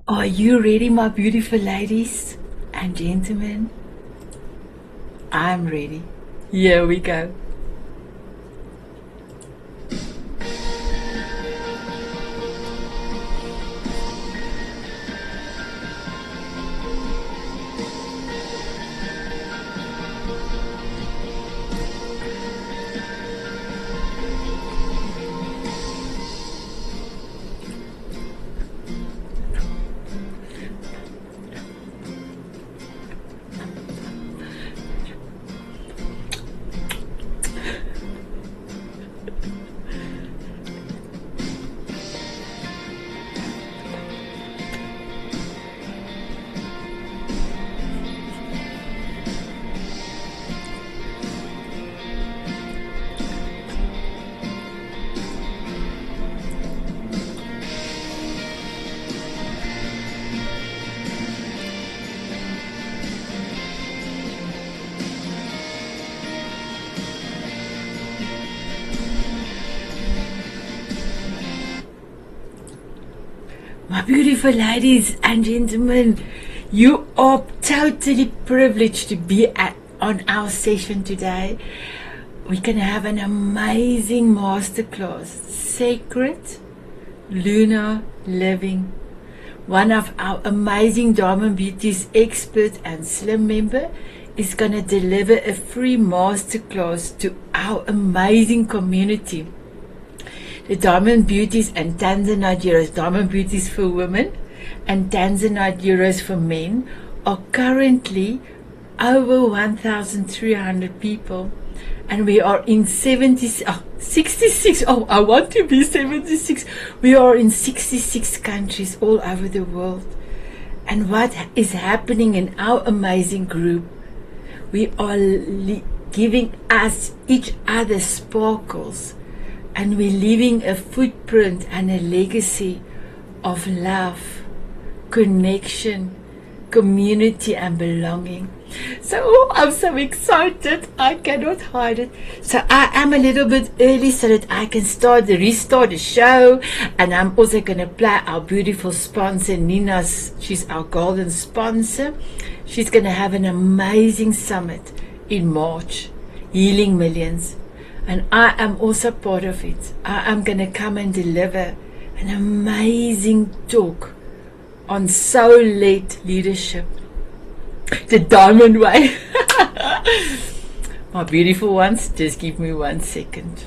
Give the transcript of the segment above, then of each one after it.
Are you ready, my beautiful ladies and gentlemen? I'm ready. Here we go. My beautiful ladies and gentlemen, you are totally privileged to be on our session today. We're going to have an amazing masterclass, Sacred Lunar Living. One of our amazing Diamond Beauties expert and slim member is going to deliver a free masterclass to our amazing community. The Diamond Beauties and Tanzanite Heroes, Diamond Beauties for women and Tanzanite Heroes for men, are currently over 1,300 people, and we are in 66. Oh, I want to be 76. We are in 66 countries all over the world. And what is happening in our amazing group? We are giving us each other sparkles. And we're leaving a footprint and a legacy of love, connection, community, and belonging. So I'm so excited. I cannot hide it. So I am a little bit early so that I can restart the show. And I'm also going to play our beautiful sponsor, Nina's. She's our golden sponsor. She's going to have an amazing summit in March, Healing Millions. And I am also part of it. I am going to come and deliver an amazing talk on soul-led leadership. The Diamond Way. My beautiful ones, just give me 1 second.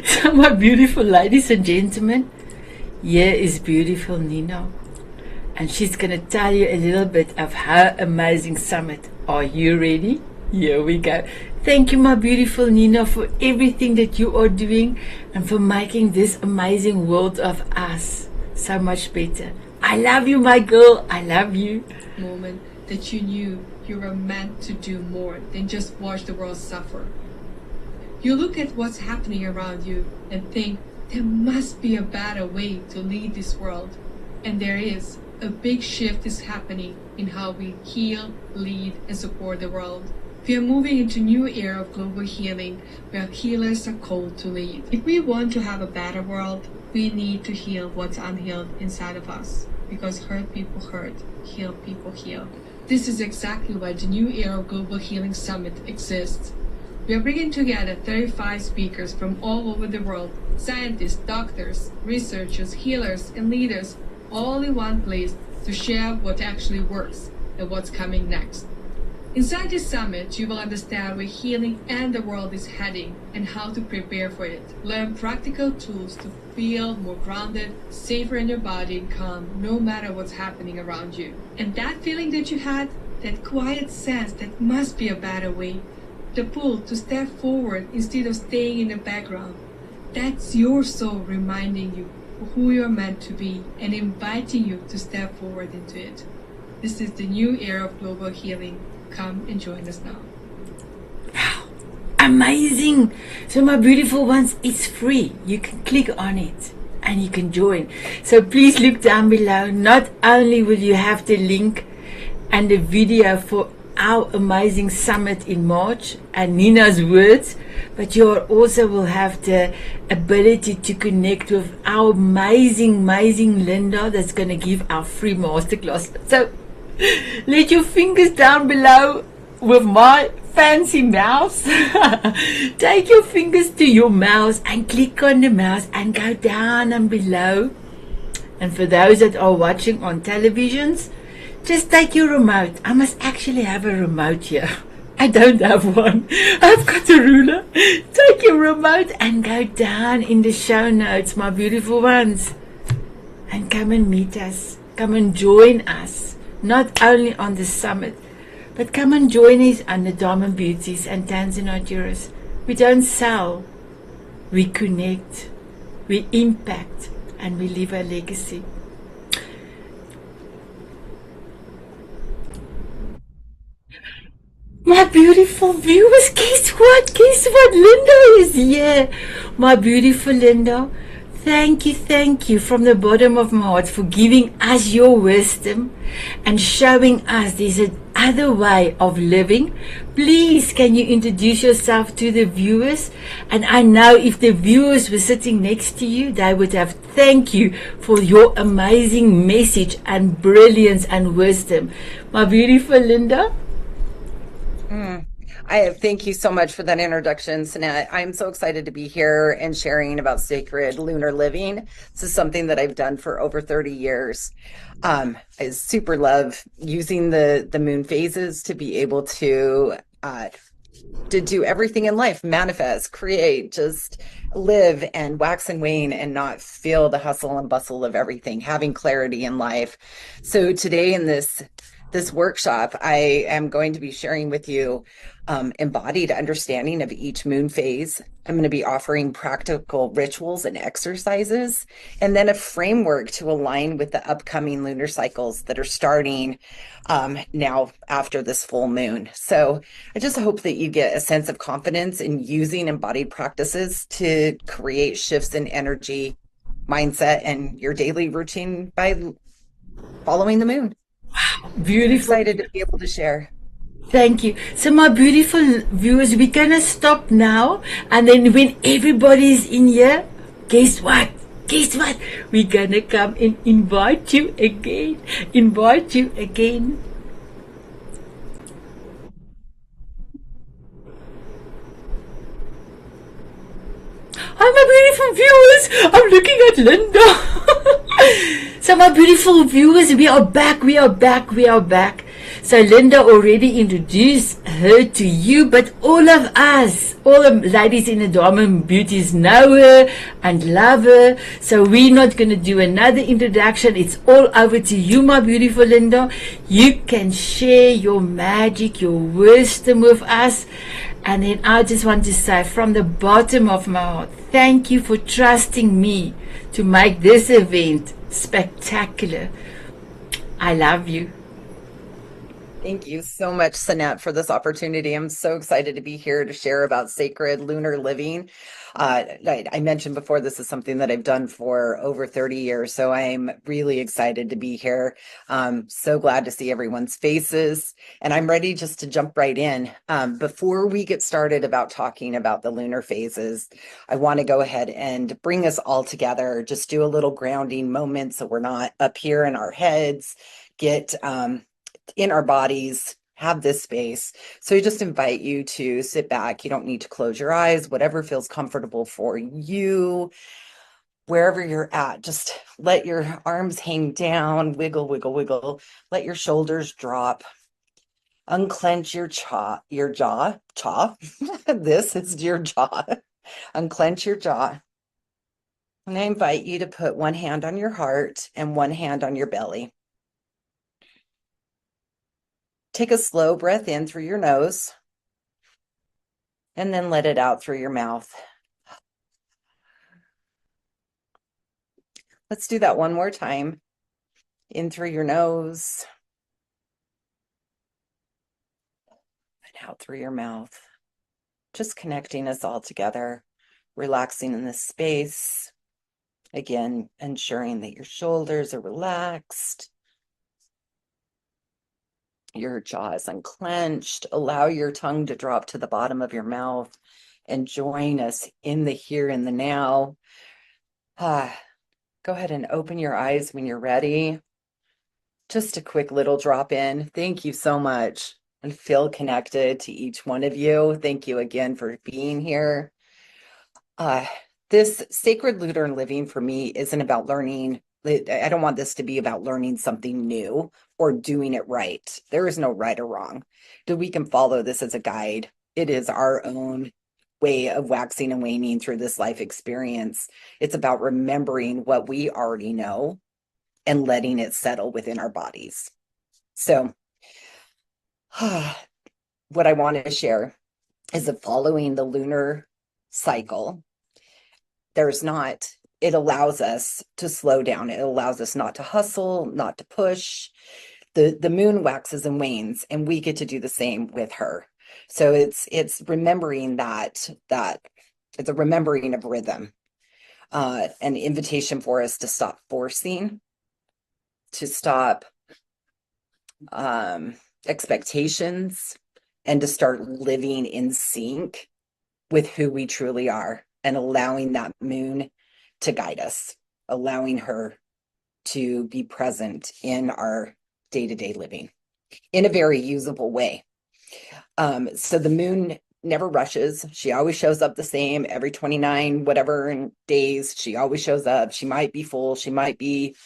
So my beautiful ladies and gentlemen, here is beautiful Nina. And she's going to tell you a little bit of her amazing summit. Are you ready? Here we go. Thank you, my beautiful Nina, for everything that you are doing and for making this amazing world of us so much better. I love you, my girl. I love you. Moment that you knew you were meant to do more than just watch the world suffer. You look at what's happening around you and think there must be a better way to lead this world. And there is. A big shift is happening in how we heal, lead, and support the world. We are moving into a new era of global healing where healers are called to lead. If we want to have a better world, we need to heal what's unhealed inside of us. Because hurt people hurt, heal people heal. This is exactly why the new era of Global Healing Summit exists. We are bringing together 35 speakers from all over the world, scientists, doctors, researchers, healers, and leaders, all in one place to share what actually works and what's coming next. Inside this summit, you will understand where healing and the world is heading and how to prepare for it. Learn practical tools to feel more grounded, safer in your body, and calm no matter what's happening around you. And that feeling that you had, that quiet sense that must be a better way, the pull to step forward instead of staying in the background, that's your soul reminding you who you're meant to be and inviting you to step forward into it. This is the new era of global healing. Come and join us now. Wow, amazing. So my beautiful ones, it's free. You can click on it and you can join. So please look down below. Not only will you have the link and the video for our amazing summit in March and Nina's words, but you also will have the ability to connect with our amazing Lynda that's going to give our free masterclass. So let your fingers down below with my fancy mouse. Take your fingers to your mouse and click on the mouse and go down and below. And for those that are watching on televisions, just take your remote. I must actually have a remote here. I don't have one. I've got a ruler. Take your remote and go down in the show notes, my beautiful ones. And come and meet us. Come and join us. Not only on the summit, but come and join us on the Diamond Beauties and Tanzanite Euros. We don't sell. We connect. We impact. And we leave a legacy. My beautiful viewers, guess what? Guess what? Lynda is here. My beautiful Lynda, thank you from the bottom of my heart for giving us your wisdom and showing us there's another way of living. Please, can you introduce yourself to the viewers? And I know if the viewers were sitting next to you, they would have thank you for your amazing message and brilliance and wisdom. My beautiful Lynda. I thank you so much for that introduction, Sanette. I'm so excited to be here and sharing about sacred lunar living. This is something that I've done for over 30 years. I super love using the moon phases to be able to do everything in life, manifest, create, just live and wax and wane and not feel the hustle and bustle of everything, having clarity in life. So today in this workshop, I am going to be sharing with you embodied understanding of each moon phase. I'm going to be offering practical rituals and exercises, and then a framework to align with the upcoming lunar cycles that are starting now after this full moon. So I just hope that you get a sense of confidence in using embodied practices to create shifts in energy, mindset, and your daily routine by following the moon. Beautiful. I'm excited to be able to share. Thank you. So my beautiful viewers, we're going to stop now. And then when everybody's in here, guess what? Guess what? We're going to come and invite you again. Invite you again. Hi, my beautiful viewers. I'm looking at Lynda. So my beautiful viewers, we are back. We are back. We are back. So Lynda already introduced her to you, but all of us, all the ladies in the Diamond Beauties know her and love her. So we're not going to do another introduction. It's all over to you, my beautiful Lynda. You can share your magic, your wisdom with us. And then I just want to say from the bottom of my heart, thank you for trusting me to make this event spectacular. I love you. Thank you so much, Sanette, for this opportunity. I'm so excited to be here to share about sacred lunar living. I mentioned before, this is something that I've done for over 30 years, so I'm really excited to be here. So glad to see everyone's faces, and I'm ready just to jump right in. Before we get started about talking about the lunar phases, I want to go ahead and bring us all together, just do a little grounding moment so we're not up here in our heads, get in our bodies, have this space. So I just invite you to sit back. You don't need to close your eyes, whatever feels comfortable for you, wherever you're at. Just let your arms hang down, wiggle, wiggle, wiggle. Let your shoulders drop. Unclench your jaw. This is your jaw. Unclench your jaw. And I invite you to put one hand on your heart and one hand on your belly. Take a slow breath in through your nose and then let it out through your mouth. Let's do that one more time. In through your nose and out through your mouth. Just connecting us all together, relaxing in this space. Again, ensuring that your shoulders are relaxed. your jaw is unclenched. Allow your tongue to drop to the bottom of your mouth and join us in the here and the now. Go ahead and open your eyes when you're ready. Just a quick little drop in. Thank you so much, and feel connected to each one of you. Thank you again for being here. This sacred lunar living for me isn't about learning. I don't want this to be about learning something new or doing it right. There is no right or wrong. We can follow this as a guide. It is our own way of waxing and waning through this life experience. It's about remembering what we already know and letting it settle within our bodies. So, what I want to share is that following the lunar cycle, it allows us to slow down. It allows us not to hustle, not to push. The moon waxes and wanes, and we get to do the same with her. So it's remembering that it's a remembering of rhythm, an invitation for us to stop forcing, to stop expectations, and to start living in sync with who we truly are, and allowing that moon to guide us, allowing her to be present in our day-to-day living in a very usable way. So the moon never rushes. She always shows up the same every 29 whatever days. She always shows up. She might be full, she might be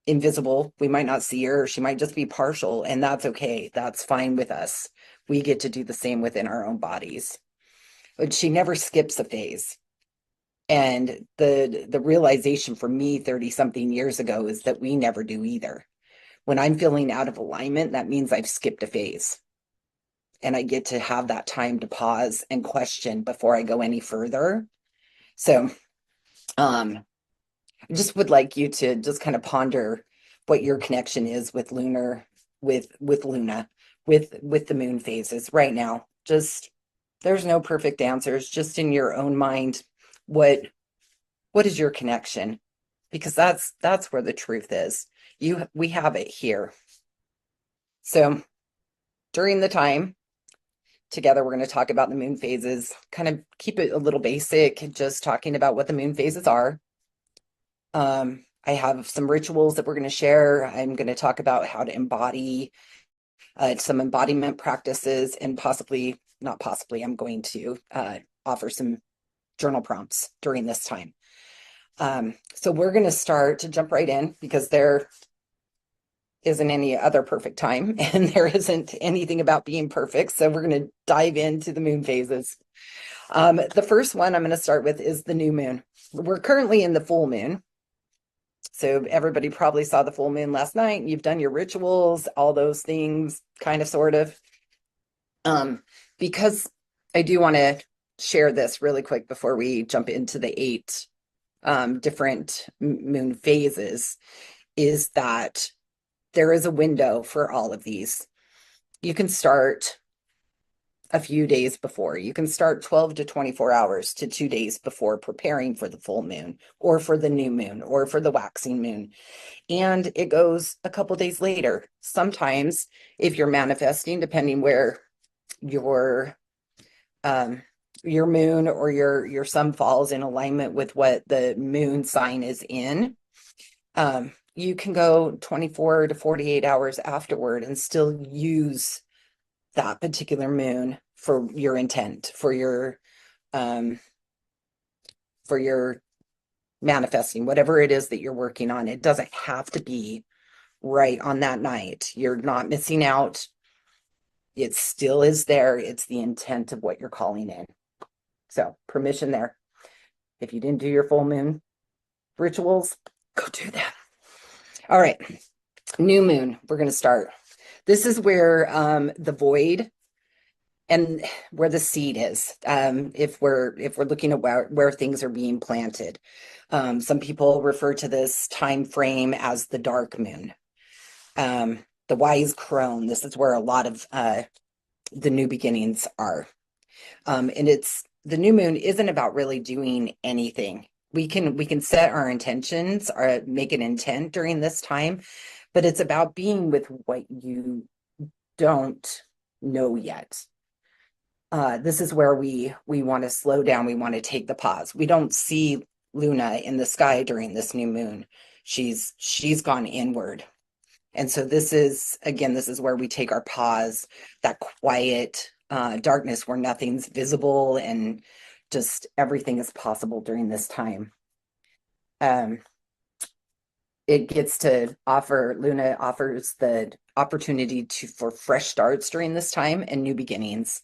invisible, we might not see her, she might just be partial, and that's okay. That's fine with us. We get to do the same within our own bodies. But she never skips a phase. And the realization for me 30 something years ago is that we never do either. When I'm feeling out of alignment, that means I've skipped a phase. And I get to have that time to pause and question before I go any further. So I just would like you to just kind of ponder what your connection is with lunar, with Luna, with the moon phases right now. Just, there's no perfect answers, just in your own mind. What is your connection? Because that's where the truth is. We have it here. So during the time together, we're going to talk about the moon phases, kind of keep it a little basic, just talking about what the moon phases are. I have some rituals that we're going to share. I'm going to talk about how to embody some embodiment practices, and not possibly, I'm going to offer some journal prompts during this time. So we're going to start to jump right in, because there isn't any other perfect time, and there isn't anything about being perfect. So we're going to dive into the moon phases. The first one I'm going to start with is the new moon. We're currently in the full moon. So everybody probably saw the full moon last night. You've done your rituals, all those things, kind of, sort of. Because I do want to share this really quick before we jump into the 8 different moon phases, is that there is a window for all of these. You can start a few days before. You can start 12 to 24 hours to 2 days before preparing for the full moon, or for the new moon, or for the waxing moon. And it goes a couple days later. Sometimes, if you're manifesting, depending where your moon or your sun falls in alignment with what the moon sign is in, you can go 24 to 48 hours afterward and still use that particular moon for your intent, for your manifesting, whatever it is that you're working on. It doesn't have to be right on that night. You're not missing out. It still is there. It's the intent of what you're calling in. So permission there. If you didn't do your full moon rituals, go do that. All right. New moon, we're going to start. This is where the void and where the seed is. If we're looking at where things are being planted. Some people refer to this time frame as the dark moon. The wise crone. This is where a lot of the new beginnings are. And the new moon isn't about really doing anything. We can set our intentions or make an intent during this time, but it's about being with what you don't know yet. This is where we want to slow down. We want to take the pause. We don't see Luna in the sky during this new moon. She's gone inward. And so this is where we take our pause, that quiet darkness where nothing's visible and just everything is possible during this time. It gets to Luna offers the opportunity for fresh starts during this time and new beginnings.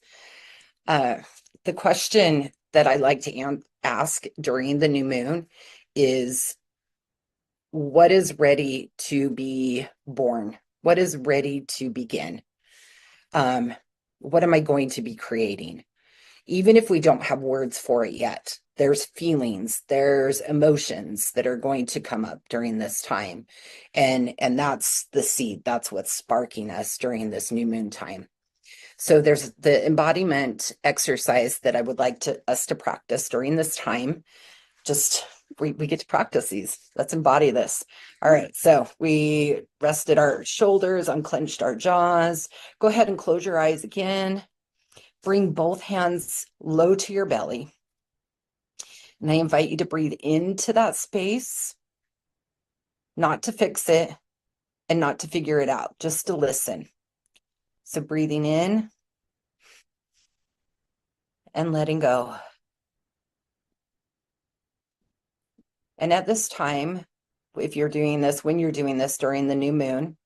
The question that I like to ask during the new moon is, what is ready to be born? What is ready to begin? What am I going to be creating? Even if we don't have words for it yet, there's feelings, there's emotions that are going to come up during this time. And that's the seed. That's what's sparking us during this new moon time. So there's the embodiment exercise that I would like us to practice during this time. Just we get to practice these. Let's embody this. All right. So we rested our shoulders, unclenched our jaws. Go ahead and close your eyes again. Bring both hands low to your belly. And I invite you to breathe into that space, not to fix it and not to figure it out, just to listen. So breathing in and letting go. And at this time, when you're doing this during the new moon,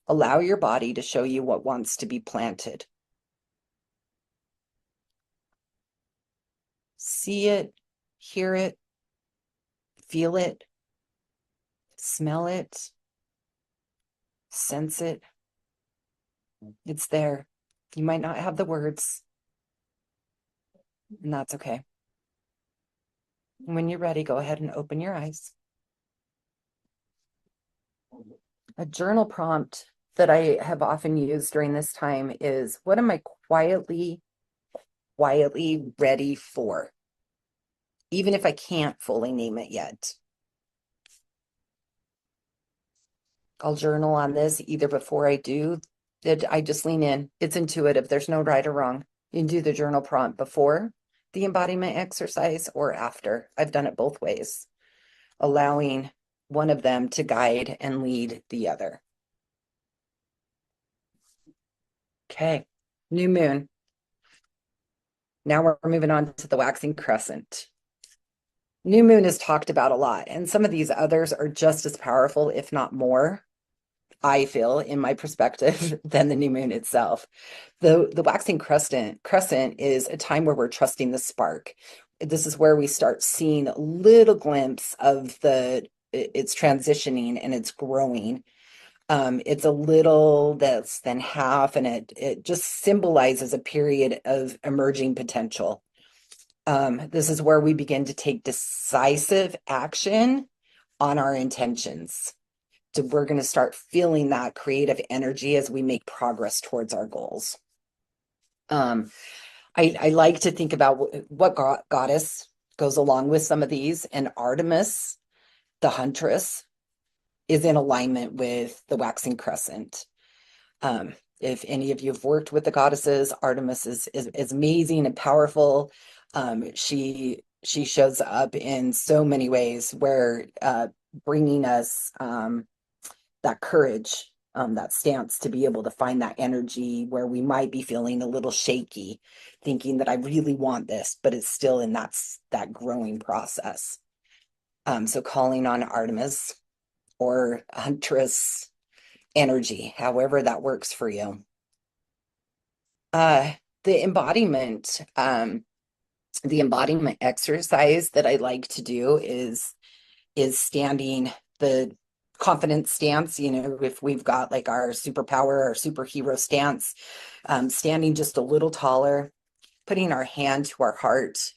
allow your body to show you what wants to be planted. See it, hear it, feel it, smell it, sense it. It's there. You might not have the words, and that's okay. When you're ready, go ahead and open your eyes. A journal prompt that I have often used during this time is, what am I quietly ready for? Even if I can't fully name it yet. I'll journal on this either before I do that. I just lean in. It's intuitive. There's no right or wrong. You can do the journal prompt before the embodiment exercise or after. I've done it both ways, allowing one of them to guide and lead the other. Okay, new moon. Now we're moving on to the waxing crescent. New moon is talked about a lot, and some of these others are just as powerful, if not more, I feel, in my perspective, than the new moon itself. The waxing crescent is a time where we're trusting the spark. This is where we start seeing a little glimpse of it's transitioning and it's growing. It's a little less than half, and it just symbolizes a period of emerging potential. This is where we begin to take decisive action on our intentions. So we're going to start feeling that creative energy as we make progress towards our goals. I like to think about what goddess goes along with some of these, and Artemis, the huntress, is in alignment with the waxing crescent. If any of you have worked with the goddesses, Artemis is amazing and powerful. She shows up in so many ways, where bringing us that courage, that stance to be able to find that energy where we might be feeling a little shaky, thinking that I really want this, but it's still in that growing process. So calling on Artemis or huntress energy, however that works for you. The embodiment exercise that I like to do is standing the confidence stance. If we've got like our superpower, our superhero stance, standing just a little taller, putting our hand to our heart.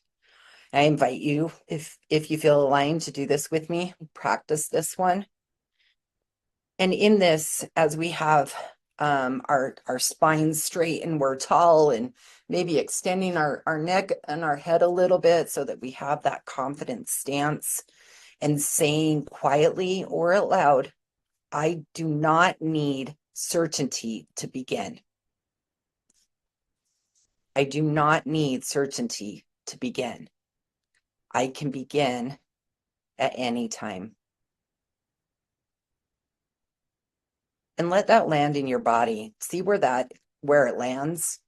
I invite you, if you feel aligned, to do this with me. Practice this one. And in this, as we have our spine straight and we're tall, and maybe extending our neck and our head a little bit so that we have that confident stance, and saying quietly or out loud, I do not need certainty to begin. I do not need certainty to begin. I can begin at any time. And let that land in your body. See where it lands.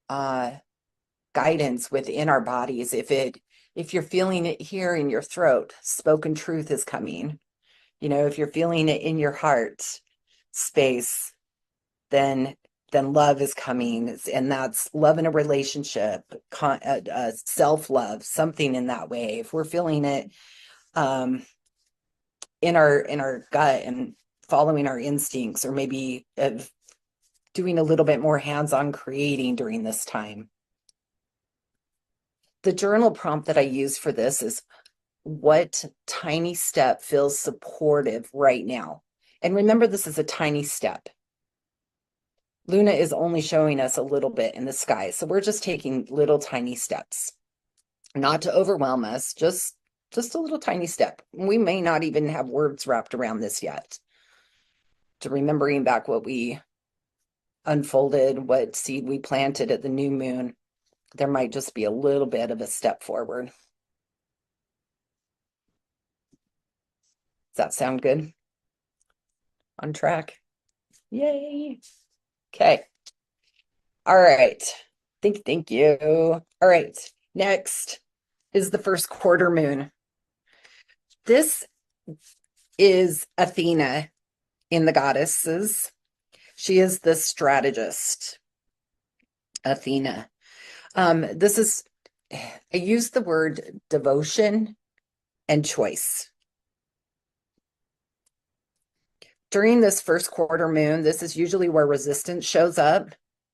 Guidance within our bodies. If you're feeling it here in your throat, spoken truth is coming. If you're feeling it in your heart space, then love is coming, and that's love in a relationship, self-love, something in that way. If we're feeling it in our gut and following our instincts, or maybe doing a little bit more hands-on creating during this time. The journal prompt that I use for this is, what tiny step feels supportive right now? And remember, this is a tiny step. Luna is only showing us a little bit in the sky, so we're just taking little tiny steps, not to overwhelm us, just a little tiny step. We may not even have words wrapped around this yet. To remembering back what we unfolded, what seed we planted at the new moon, there might just be a little bit of a step forward. Does that sound good? On track? Yay. Okay. All right. Thank you. All right. Next is the first quarter moon. This is Athena in the goddesses. She is the strategist, Athena. I use the word devotion and choice. During this first quarter moon, this is usually where resistance shows up.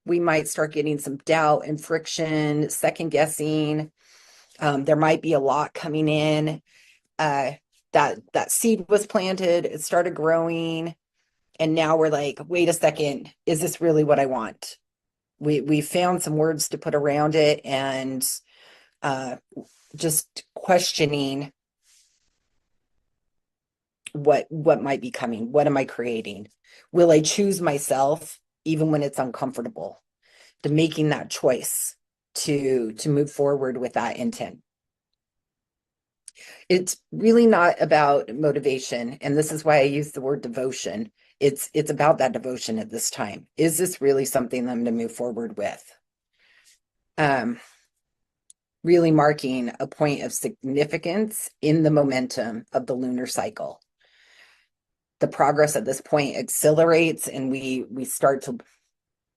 We might start getting some doubt and friction, second guessing. There might be a lot coming in. That seed was planted, it started growing, and now we're like, wait a second, is this really what I want? We found some words to put around it, and just questioning what might be coming. What am I creating? Will I choose myself even when it's uncomfortable? To making that choice to move forward with that intent. It's really not about motivation, and this is why I use the word devotion. It's about that devotion at this time. Is this really something I'm to move forward with? Really marking a point of significance in the momentum of the lunar cycle. The progress at this point accelerates, and we start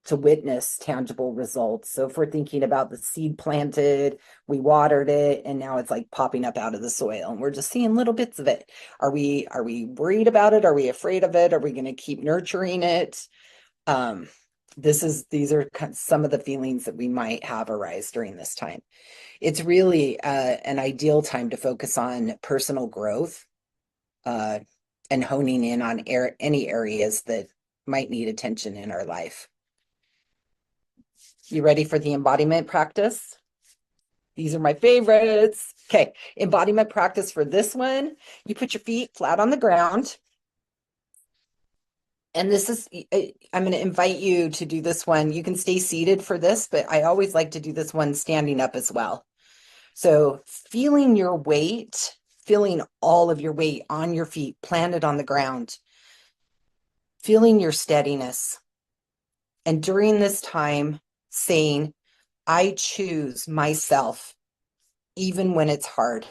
to witness tangible results. So if we're thinking about the seed planted, we watered it, and now it's like popping up out of the soil, and we're just seeing little bits of it. Are we worried about it? Are we afraid of it? Are we going to keep nurturing it? These are some of the feelings that we might have arise during this time. It's really an ideal time to focus on personal growth and honing in on any areas that might need attention in our life. You ready for the embodiment practice? These are my favorites. Okay, embodiment practice for this one. You put your feet flat on the ground. And this is, I'm going to invite you to do this one. You can stay seated for this, but I always like to do this one standing up as well. So feeling your weight, feeling all of your weight on your feet planted on the ground, feeling your steadiness. And during this time, saying, I choose myself, even when it's hard.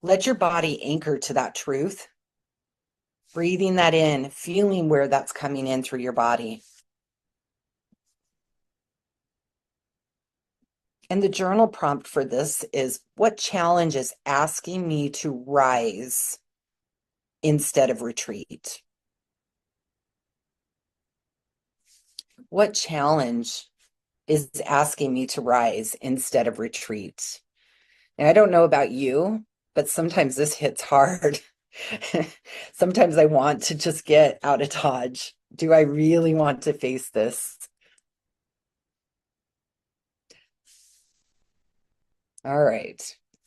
Let your body anchor to that truth. Breathing that in, feeling where that's coming in through your body. And the journal prompt for this is, what challenge is asking me to rise instead of retreat? What challenge is asking me to rise instead of retreat? And I don't know about you, but sometimes this hits hard. Sometimes I want to just get out of Dodge. Do I really want to face this? All right.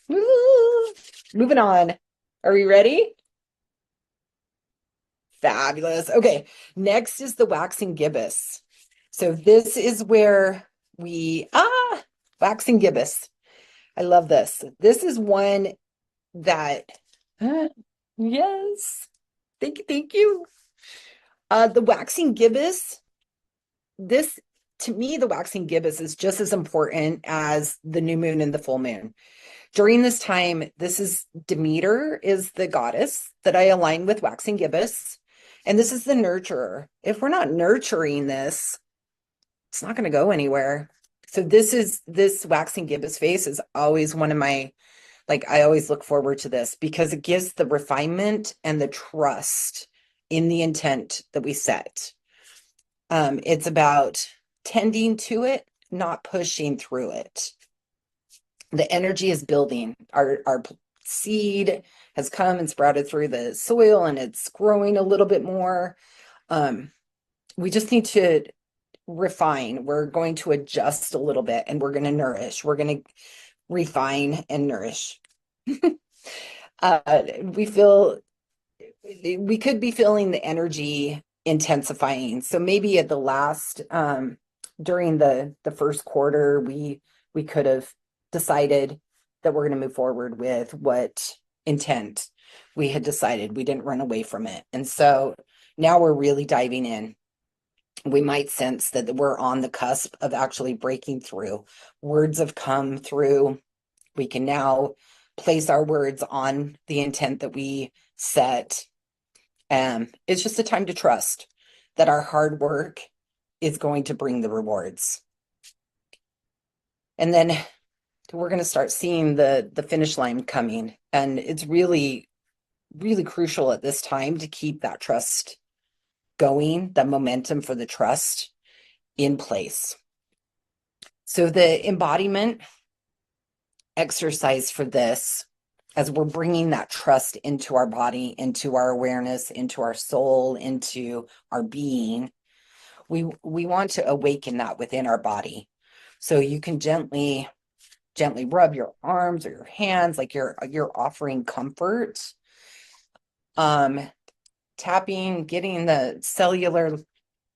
Woo! Moving on. Are we ready? Fabulous. Okay. Next is the waxing gibbous. So this is where we, waxing gibbous. I love this. This is one that, yes, thank you. The waxing gibbous, this, to me, the waxing gibbous is just as important as the new moon and the full moon. During this time, this is Demeter is the goddess that I align with waxing gibbous. And this is the nurturer. If we're not nurturing this, it's not going to go anywhere. So this waxing gibbous face is always one of my, like, I always look forward to this because it gives the refinement and the trust in the intent that we set. It's about tending to it, not pushing through it. The energy is building. Our seed has come and sprouted through the soil and it's growing a little bit more. We just need to refine. We're going to adjust a little bit and we're going to nourish. We're going to refine and nourish. We could be feeling the energy intensifying. So maybe at the last, during the first quarter, we could have decided that we're going to move forward with what intent we had decided. We didn't run away from it. And so now we're really diving in. We might sense that we're on the cusp of actually breaking through. Words have come through. We can now place our words on the intent that we set. It's just a time to trust that our hard work is going to bring the rewards. And then we're going to start seeing the finish line coming. And it's really, really crucial at this time to keep that trust going, the momentum for the trust in place. So the embodiment exercise for this, as we're bringing that trust into our body, into our awareness, into our soul, into our being, we want to awaken that within our body. So you can gently rub your arms or your hands like you're offering comfort. Tapping, getting the cellular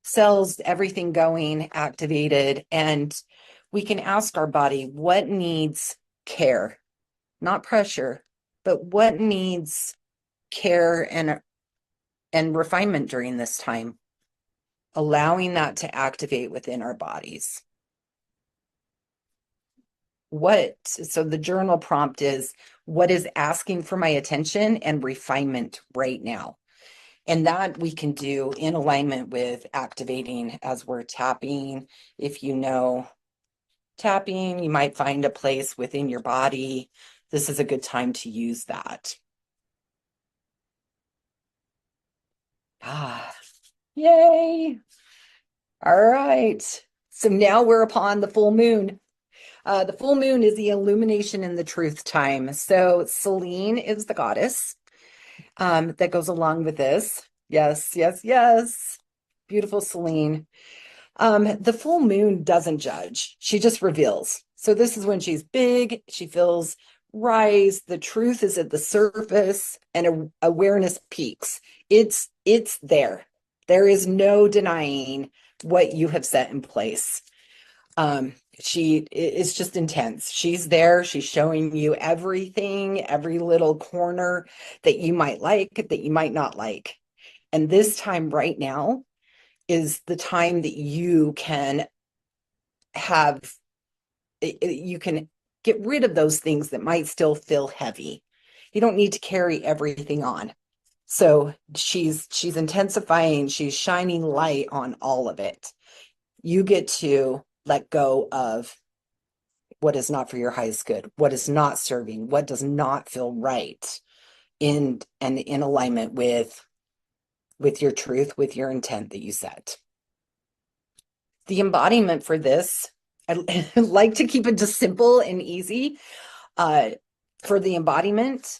cells, everything going, activated. And we can ask our body what needs care, not pressure, but what needs care and refinement during this time, allowing that to activate within our bodies. So the journal prompt is, what is asking for my attention and refinement right now? And that we can do in alignment with activating as we're tapping. If you know tapping, you might find a place within your body. This is a good time to use that. Yay. All right. So now we're upon the full moon. The full moon is the illumination and the truth time. So Selene is the goddess that goes along with this. Yes. Beautiful Selene. The full moon doesn't judge. She just reveals. So this is when she's big. She feels rise. The truth is at the surface and awareness peaks. It's there. There is no denying what you have set in place. She is just intense. She's there. She's showing you everything, every little corner that you might like, that you might not like. And this time right now is the time that you can get rid of those things that might still feel heavy. You don't need to carry everything on. So she's intensifying, she's shining light on all of it. You get to let go of what is not for your highest good, what is not serving, what does not feel right in alignment with your truth, with your intent that you set. The embodiment for this, I like to keep it just simple and easy for the embodiment,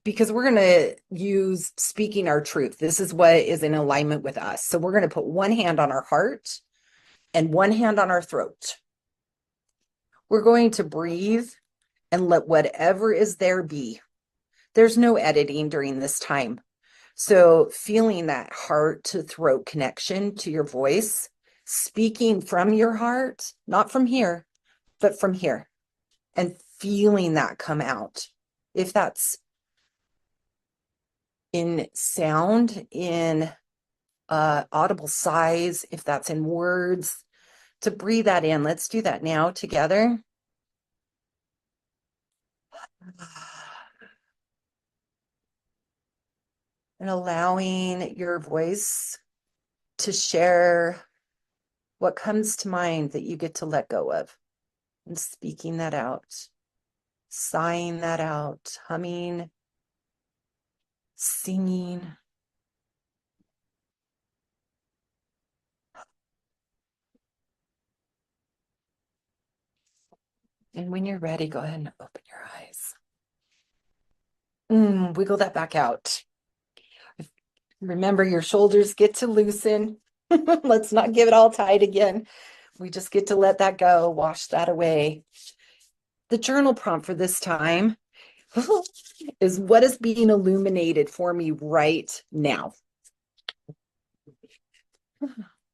because we're going to use speaking our truth. This is what is in alignment with us. So we're going to put one hand on our heart and one hand on our throat. We're going to breathe and let whatever is there be. There's no editing during this time. So feeling that heart to throat connection to your voice, speaking from your heart, not from here, but from here, and feeling that come out. If that's in sound, in audible sighs, if that's in words, to breathe that in. Let's do that now together. And allowing your voice to share what comes to mind that you get to let go of, and speaking that out, sighing that out, humming, singing. And when you're ready, go ahead and open your eyes. Wiggle that back out. Remember, your shoulders get to loosen. Let's not give it all tight again. We just get to let that go, wash that away. The journal prompt for this time is, what is being illuminated for me right now?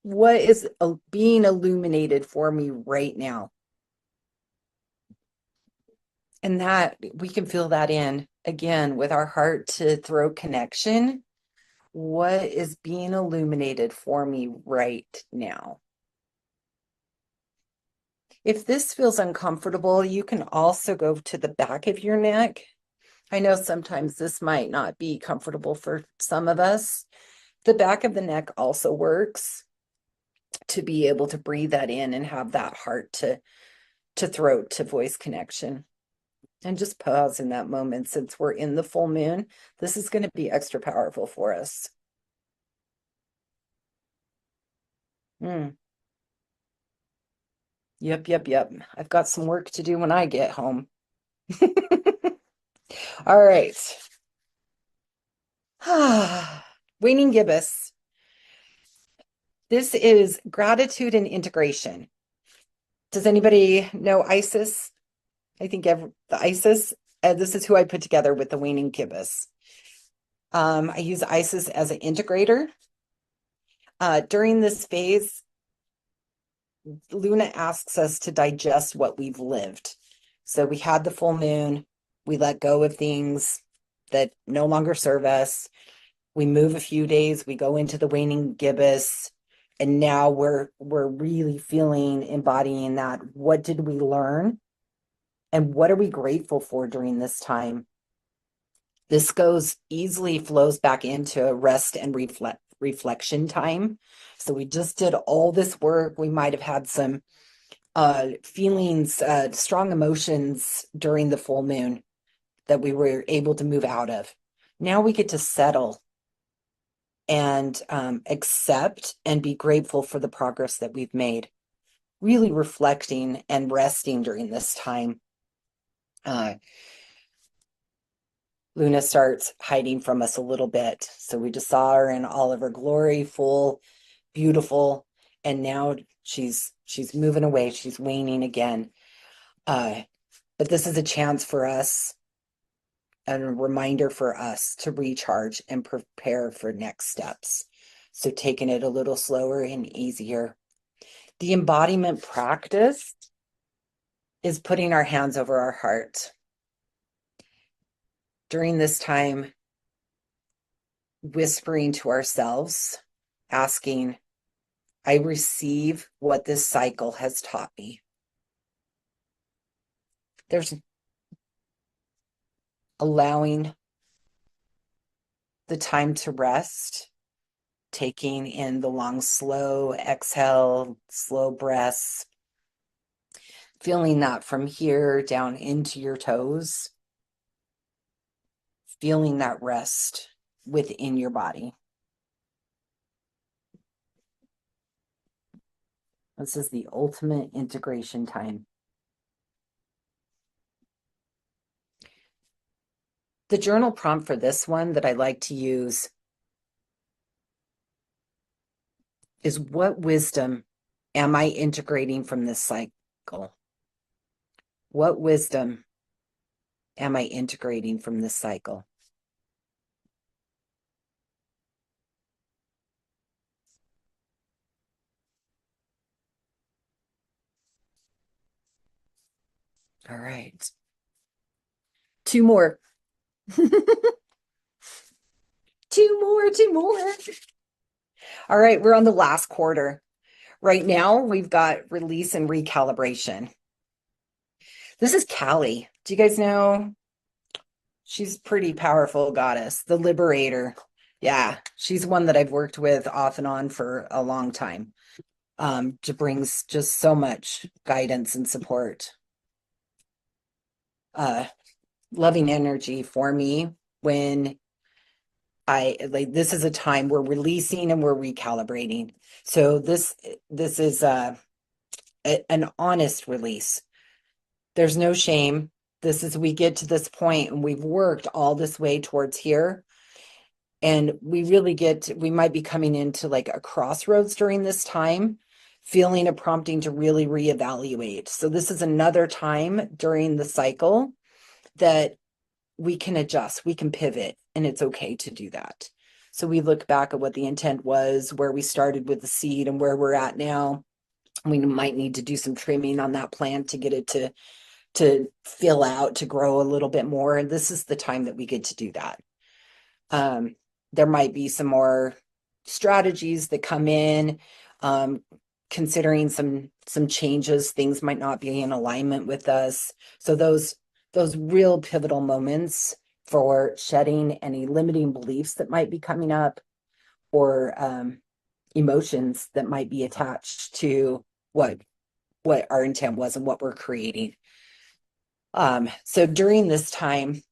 What is being illuminated for me right now? And that we can feel that in again with our heart to throat connection. What is being illuminated for me right now? If this feels uncomfortable, you can also go to the back of your neck. I know sometimes this might not be comfortable for some of us. The back of the neck also works to be able to breathe that in and have that heart to throat to voice connection. And just pause in that moment. Since we're in the full moon, this is going to be extra powerful for us. Yep. I've got some work to do when I get home. All right. Waning gibbous. This is gratitude and integration. Does anybody know Isis? I think the Isis, this is who I put together with the waning gibbous. I use Isis as an integrator. During this phase, Luna asks us to digest what we've lived. So we had the full moon, we let go of things that no longer serve us. We move a few days, we go into the waning gibbous, and now we're really feeling, embodying that. What did we learn? And what are we grateful for during this time? This flows back into a rest and reflection time. So we just did all this work. We might have had some feelings, strong emotions during the full moon that we were able to move out of. Now we get to settle and accept and be grateful for the progress that we've made. Really reflecting and resting during this time. Luna starts hiding from us a little bit. So we just saw her in all of her glory, full, beautiful, and now she's moving away. She's waning again. But this is a chance for us, and a reminder for us to recharge and prepare for next steps. So taking it a little slower and easier. The embodiment practice is putting our hands over our heart. During this time, whispering to ourselves, asking, I receive what this cycle has taught me. There's allowing the time to rest, taking in the long, slow exhale, slow breaths, feeling that from here down into your toes, feeling that rest within your body. This is the ultimate integration time. The journal prompt for this one that I like to use is, what wisdom am I integrating from this cycle? What wisdom am I integrating from this cycle? All right. Two more. Two more. All right, we're on the last quarter. Right now, we've got release and recalibration. This is Callie. Do you guys know? She's a pretty powerful goddess, the liberator. Yeah, she's one that I've worked with off and on for a long time. To brings just so much guidance and support. Loving energy for me when this is a time we're releasing and we're recalibrating. So this is an honest release. There's no shame. We get to this point and we've worked all this way towards here. And we might be coming into like a crossroads during this time, feeling a prompting to really reevaluate. So this is another time during the cycle that we can adjust, we can pivot, and it's okay to do that. So we look back at what the intent was, where we started with the seed and where we're at now. We might need to do some trimming on that plant to get it to fill out, to grow a little bit more. And this is the time that we get to do that. There might be some more strategies that come in, considering some changes. Things might not be in alignment with us. So those real pivotal moments for shedding any limiting beliefs that might be coming up, or emotions that might be attached to what our intent was and what we're creating. So during this time,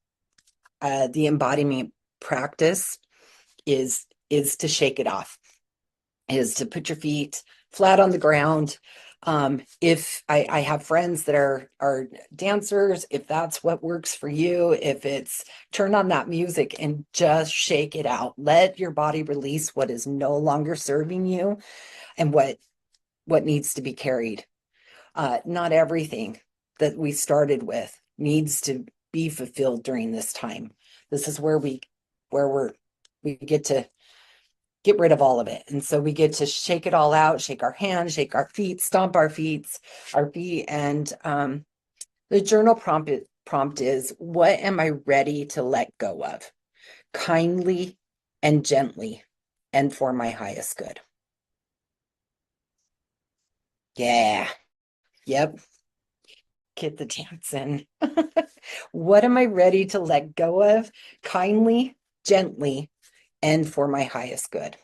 the embodiment practice is to shake it off, is to put your feet flat on the ground. If I have friends that are dancers, if that's what works for you, if it's turn on that music and just shake it out, let your body release what is no longer serving you and what needs to be carried. Not everything that we started with needs to be fulfilled during this time. This is where we get to get rid of all of it. And so we get to shake it all out, shake our hands, shake our feet, stomp our feet. And the journal prompt is, what am I ready to let go of? Kindly and gently and for my highest good. Yeah. Yep. Get the dance in. What am I ready to let go of? Kindly, gently, and for my highest good.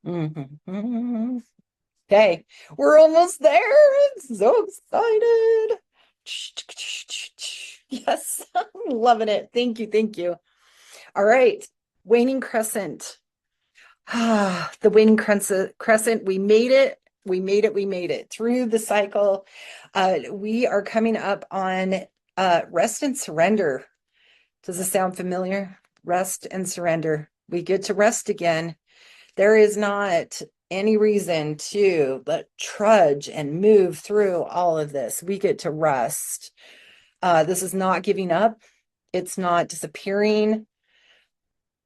Mm-hmm. Okay, we're almost there. I'm so excited. Yes, I'm loving it. Thank you. Thank you. All right, waning crescent. The waning crescent. We made it. We made it. We made it through the cycle. We are coming up on rest and surrender. Does this sound familiar? Rest and surrender. We get to rest again. There is not any reason to trudge and move through all of this. We get to rest. This is not giving up. It's not disappearing,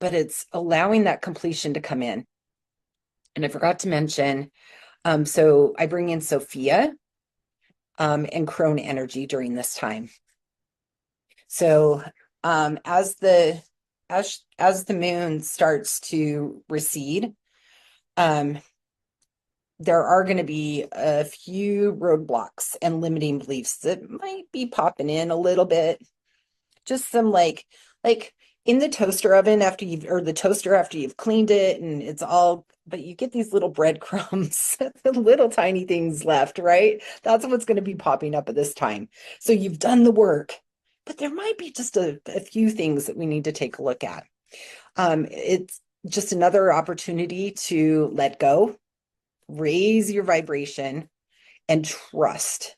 but it's allowing that completion to come in. And I forgot to mention, so I bring in Sophia and crone energy during this time. So as the moon starts to recede, there are going to be a few roadblocks and limiting beliefs that might be popping in a little bit. Just some like in the toaster oven after you've cleaned it and it's all, but you get these little breadcrumbs, little tiny things left, right? That's what's going to be popping up at this time. So you've done the work, but there might be just a few things that we need to take a look at. It's just another opportunity to let go, raise your vibration, and trust.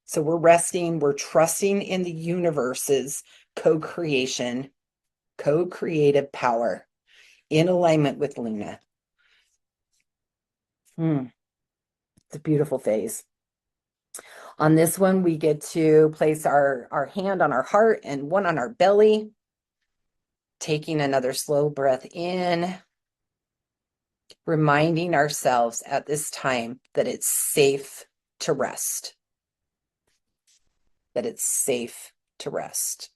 So we're resting, we're trusting in the universe's co-creation, co-creative power in alignment with Luna. It's a beautiful phase. On this one, we get to place our hand on our heart and one on our belly. taking another slow breath in, reminding ourselves at this time that it's safe to rest. That it's safe to rest.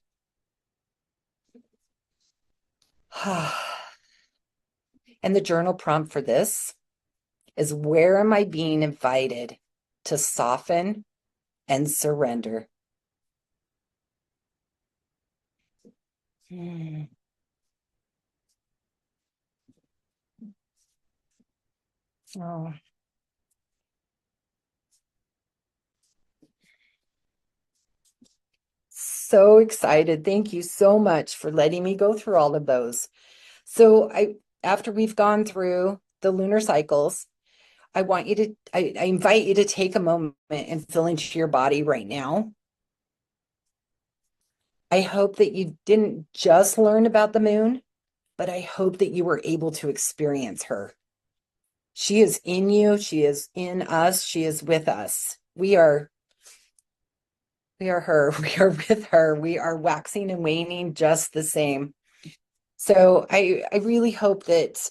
And the journal prompt for this is, where am I being invited to soften and surrender? Oh. So excited. Thank you so much for letting me go through all of those. So after we've gone through the lunar cycles, I invite you to take a moment and feel into your body right now. I hope that you didn't just learn about the moon, but I hope that you were able to experience her. She is in you. She is in us. She is with us. We are her. We are with her. We are waxing and waning just the same. So I really hope that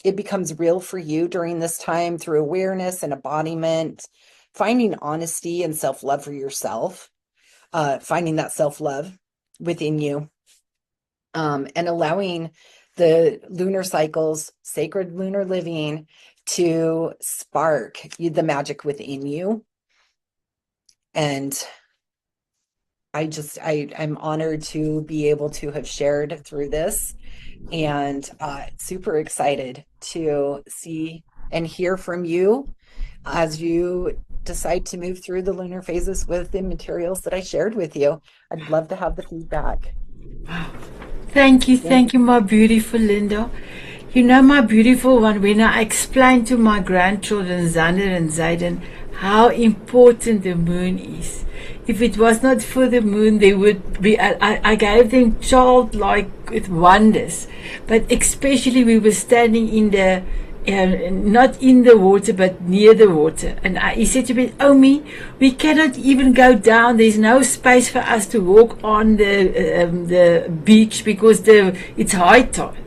it becomes real for you during this time through awareness and embodiment, finding honesty and self-love for yourself, finding that self-love within you, and allowing the lunar cycles, sacred lunar living, to spark the magic within you. And I'm honored to be able to have shared through this, and super excited to see and hear from you as you decide to move through the lunar phases with the materials that I shared with you. I'd love to have the feedback. Thank you, my beautiful Lynda. You know, my beautiful one, when I explain to my grandchildren, Xander and Zayden, how important the moon is. If it was not for the moon, they would be, I gave them childlike with wonders. But especially we were standing in the, not in the water, but near the water. And he said to me, Omi, we cannot even go down. There's no space for us to walk on the beach because it's high tide.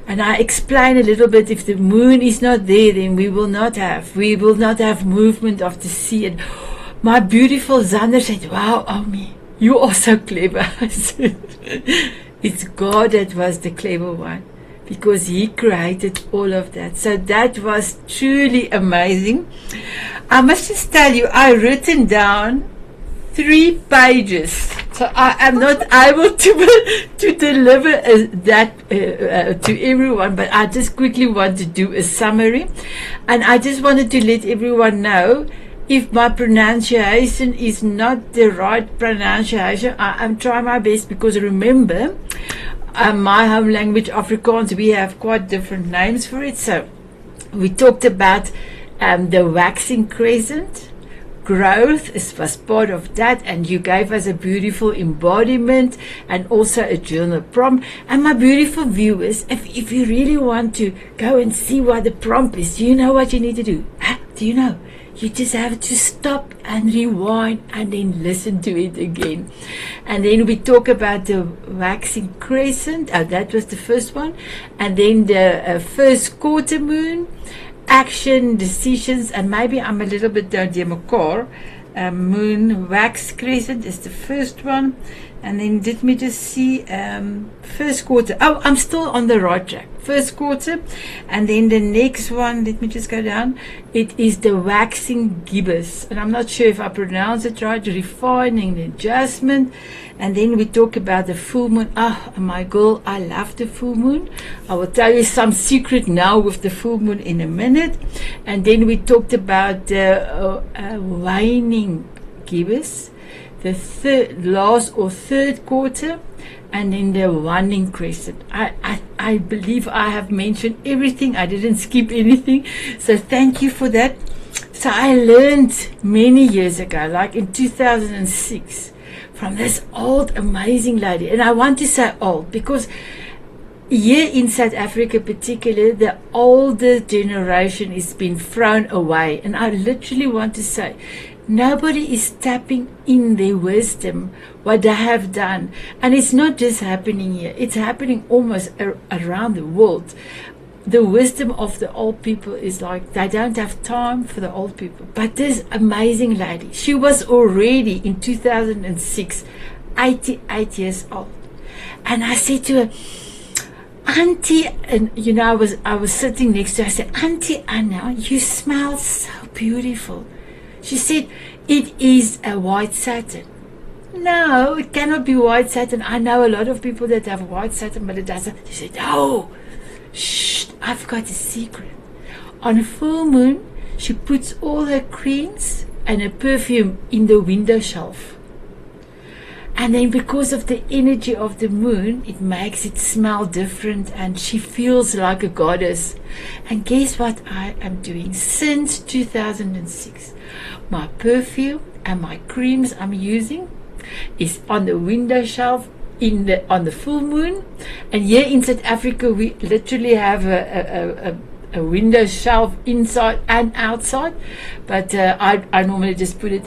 And I explain a little bit, if the moon is not there, then we will not have movement of the sea. And my beautiful Xander said, wow, Omi, you are so clever. I said, it's God that was the clever one, because he created all of that. So that was truly amazing. I must just tell you, I written down 3 pages. So I am not able to deliver that to everyone, but I just quickly want to do a summary. And I just wanted to let everyone know, if my pronunciation is not the right pronunciation, I'm trying my best, because remember, my home language, Afrikaans, we have quite different names for it. So we talked about the waxing crescent. Growth was part of that, and you gave us a beautiful embodiment and also a journal prompt. And my beautiful viewers, if you really want to go and see what the prompt is, you know what you need to do? Do you know? You just have to stop and rewind and then listen to it again. And then we talk about the waxing crescent. That was the first one. And then the first quarter moon, action, decisions, and maybe I'm a little bit down the mekar. Moon wax crescent is the first one. And then let me just see, first quarter. Oh, I'm still on the right track. First quarter. And then the next one, let me just go down. It is the waxing gibbous. And I'm not sure if I pronounce it right. Refining, the adjustment. And then we talk about the full moon. Oh, my girl, I love the full moon. I will tell you some secret now with the full moon in a minute. And then we talked about the waning gibbous, the last or third quarter, and then the waning crescent. I believe I have mentioned everything. I didn't skip anything. So thank you for that. So I learned many years ago, like in 2006, from this old amazing lady. And I want to say old because here in South Africa particularly, the older generation is being thrown away. And I literally want to say, Nobody is tapping in their wisdom, what they have done. And it's not just happening here, it's happening almost around the world. The wisdom of the old people is like they don't have time for the old people. But this amazing lady, she was already in 2006 88 years old. And I said to her, Auntie, and you know, I was sitting next to her. I said, Auntie Anna, you smell so beautiful. She said, it is a white satin. No, it cannot be white satin. I know a lot of people that have white satin, but it doesn't. She said, no, shh, I've got a secret. On a full moon, she puts all her creams and her perfume in the window shelf. And then because of the energy of the moon, it makes it smell different and she feels like a goddess. And guess what I am doing since 2006? My perfume and my creams I'm using is on the window shelf on the full moon. And here in South Africa, we literally have a window shelf inside and outside. But I normally just put it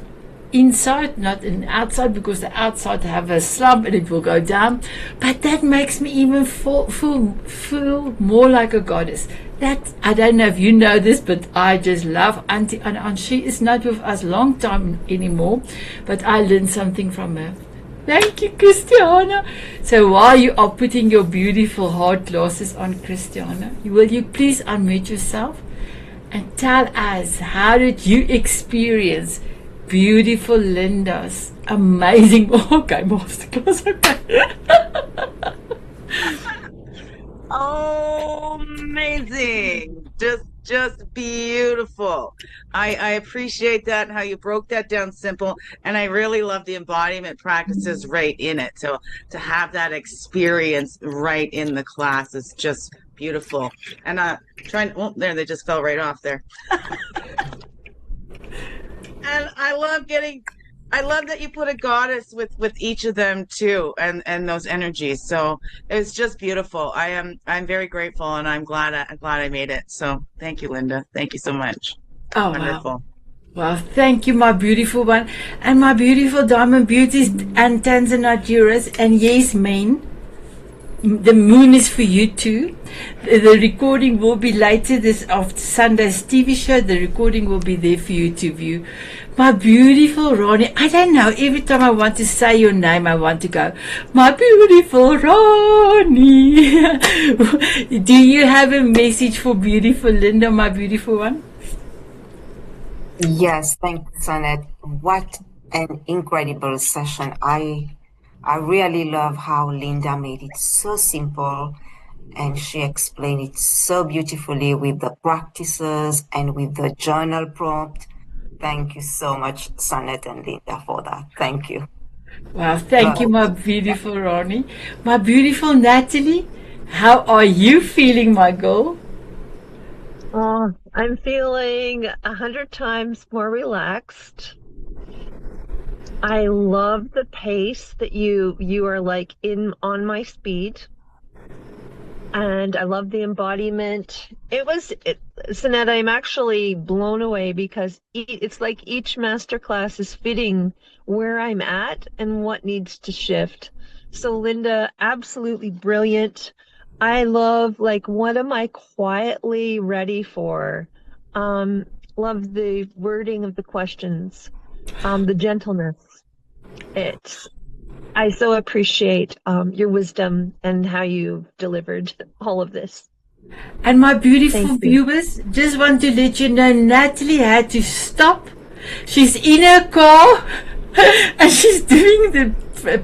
inside, not in outside, because the outside have a slump and it will go down. But that makes me even feel more like a goddess. That, I don't know if you know this, but I just love Auntie Anna, and she is not with us long time anymore, but I learned something from her. Thank you, Christiana. So while you are putting your beautiful hard glasses on, Christiana, will you please unmute yourself and tell us, how did you experience beautiful Lynda's amazing masterclass? Oh, amazing. Just beautiful. I appreciate that, how you broke that down simple, and I really love the embodiment practices right in it. So to have that experience right in the class is just beautiful. And there, they just fell right off there. And I love that you put a goddess with each of them too, and those energies. So it's just beautiful. I'm very grateful, and I'm glad I made it. So thank you, Lynda. Thank you so much. Oh, wonderful. Wow. Well, thank you, my beautiful one, and my beautiful diamond beauties and Tanzanite jurors, and yes, Maine. The moon is for you too. The recording will be later this after Sunday's TV show. The recording will be there for you to view. My beautiful Ronnie. I don't know. Every time I want to say your name, I want to go, my beautiful Ronnie. Do you have a message for beautiful Lynda, my beautiful one? Yes, thank you, Sanet. What an incredible session. I really love how Lynda made it so simple, and she explained it so beautifully with the practices and with the journal prompt. Thank you so much, Sanet and Lynda, for that. Thank you. Wow, thank you, my beautiful Ronnie. My beautiful Natalie, how are you feeling, my girl? Oh, I'm feeling 100 times more relaxed. I love the pace that you are like on my speed, and I love the embodiment. Sanette, I'm actually blown away because it's like each masterclass is fitting where I'm at and what needs to shift. So Lynda, absolutely brilliant. I love, like, what am I quietly ready for? Love the wording of the questions, the gentleness. I so appreciate your wisdom and how you delivered all of this. And my beautiful viewers, just want to let you know, Natalie had to stop. She's in her car and she's doing the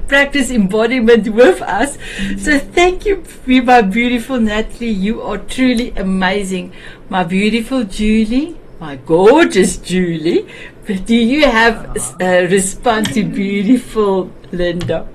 practice embodiment with us. So thank you, my beautiful Natalie. You are truly amazing. My beautiful Julie, my gorgeous Julie. Do you have a response to beautiful Lynda?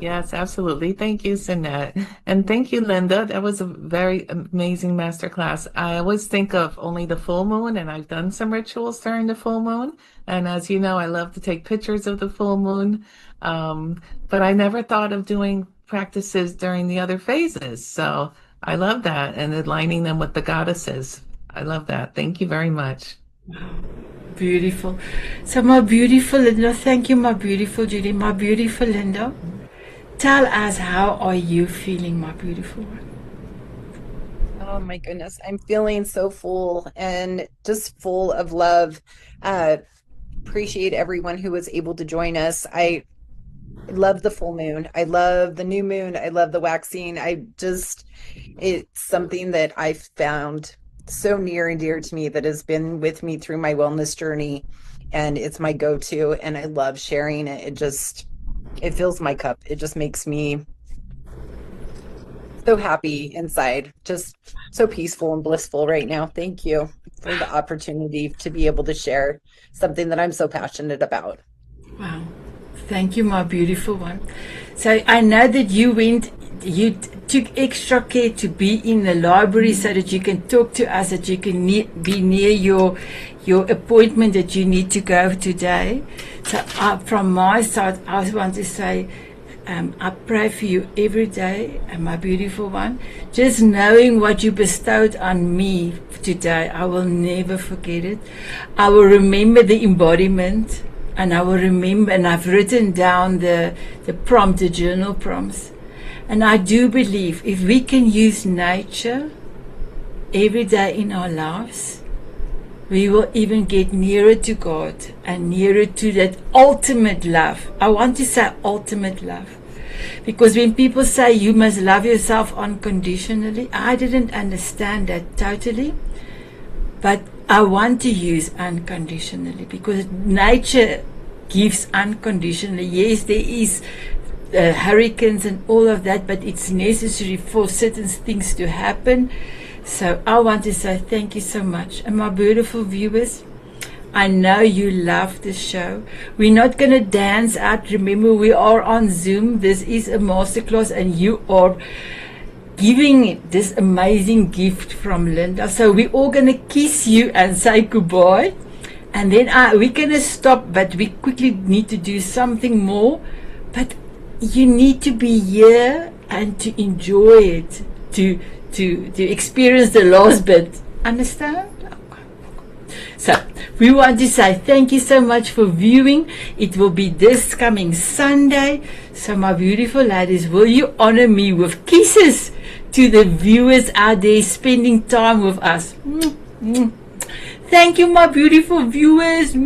Yes, absolutely. Thank you, Sanette. And thank you, Lynda. That was a very amazing masterclass. I always think of only the full moon, and I've done some rituals during the full moon. And as you know, I love to take pictures of the full moon. But I never thought of doing practices during the other phases. So I love that, and aligning them with the goddesses. I love that. Thank you very much. Beautiful. So, my beautiful Lynda, thank you, my beautiful Judy, my beautiful Lynda. Tell us, how are you feeling, my beautiful one? Oh my goodness, I'm feeling so full and just full of love. Appreciate everyone who was able to join us. I love the full moon. I love the new moon. I love the waxing. It's something that I found so near and dear to me that has been with me through my wellness journey. And it's my go-to, and I love sharing it. It fills my cup. It just makes me so happy inside, just so peaceful and blissful right now. Thank you for the opportunity to be able to share something that I'm so passionate about. Wow. Thank you, my beautiful one. So I know that you took extra care to be in the library so that you can talk to us, that you can be near your appointment that you need to go today. So from my side, I want to say, I pray for you every day, and my beautiful one. Just knowing what you bestowed on me today, I will never forget it. I will remember the embodiment, and I will remember, and I've written down the prompt, the journal prompts. And I do believe if we can use nature every day in our lives, we will even get nearer to God and nearer to that ultimate love. I want to say ultimate love. Because when people say you must love yourself unconditionally, I didn't understand that totally. But I want to use unconditionally, because nature gives unconditionally. Yes, there is hurricanes and all of that, but it's necessary for certain things to happen. So I want to say thank you so much. And my beautiful viewers, I know you love the show. We're not going to dance out. Remember, we are on Zoom. This is a masterclass, and you are giving this amazing gift from Lynda. So we're all going to kiss you and say goodbye. And then we're going to stop, but we quickly need to do something more. But you need to be here and to enjoy it, to experience the last bit. Understand? So we want to say thank you so much for viewing. It will be this coming Sunday. So my beautiful ladies, will you honor me with kisses to the viewers out there spending time with us? Thank you, my beautiful viewers.